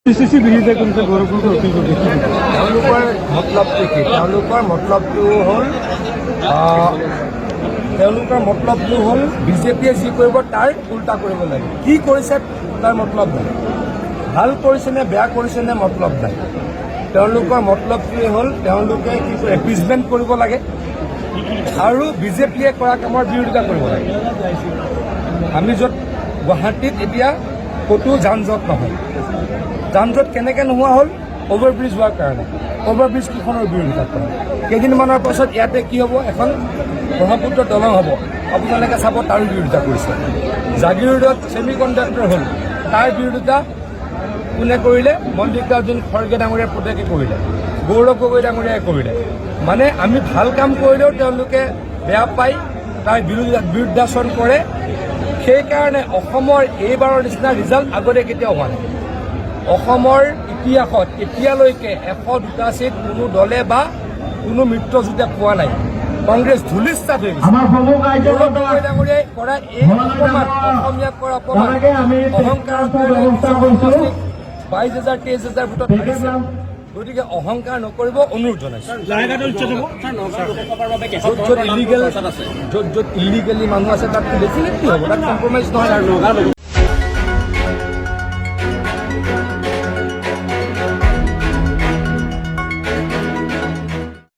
Pichichi বিৰোধিতা কৰিছে গৌৰৱপুৰ অখিল গগৈ তেওঁলোকৰ মতলবটো হ'ল বিজেপিয়ে যি কৰিব তাৰ উল্টা কৰিব লাগে। কি কৰিছে তাৰ মতলব নাই, ভাল কৰিছে নে বেয়া কৰিছে নে মতলব নাই। তেওঁলোকৰ মতলবটোৱে হ'ল তেওঁলোকে কি এপিজমেণ্ট কৰিব লাগে আৰু বিজেপিয়ে কৰা কামৰ বিৰোধিতা কৰিব লাগে। আমি য'ত গুৱাহাটীত এতিয়া ক'তো যান জঁট নহয়, যান জঁট কেনেকৈ নোহোৱা হ'ল? অভাৰব্ৰিজ হোৱাৰ কাৰণে। অভাৰব্ৰিজ কেইখনৰ বিৰোধিতা কৰে। কেইদিনমানৰ পাছত ইয়াতে কি হ'ব, এখন ব্ৰহ্মপুত্ৰ দলং হ'ব, আপোনালোকে চাব, তাৰ বিৰোধিতা কৰিছে। জাগিৰোডত ছেমি কণ্ডাক্টৰ হ'ল, তাৰ বিৰোধিতা কোনে কৰিলে? মল্লিকাৰ্জুন খৰ্গে ডাঙৰীয়াৰ পুতেকে কৰিলে, গৌৰৱ গগৈ ডাঙৰীয়াই কৰিলে। মানে আমি ভাল কাম কৰিলেও তেওঁলোকে বেয়া পাই তাৰ বিৰুদ্ধাচৰণ কৰে। সেইকাৰণে অসমৰ এইবাৰৰ নিচিনা ৰিজাল্ট আগতে কেতিয়াও হোৱা নাই। অসমৰ ইতিহাসত এতিয়ালৈকে 102টা চিট কোনো দলে বা কোনো মিত্ৰজোঁটে পোৱা নাই। কংগ্ৰেছ ধূলিসাৎ হৈ গৈছে। গৌৰৱ গগৈ ডাঙৰীয়াই কৰা এই অপমান, অসমীয়াক কৰা অপমান, অহংকাৰ 22,000 23,000 ভোটত হাৰিছে। গতিকে অহংকাৰ নকৰিব, অনুৰোধ জনাইছো। য'ত ইলিগেলি মানুহ আছে তাত ডেফিনেটলি হ'ব, তাত কম্প্ৰমাইজ নহয়।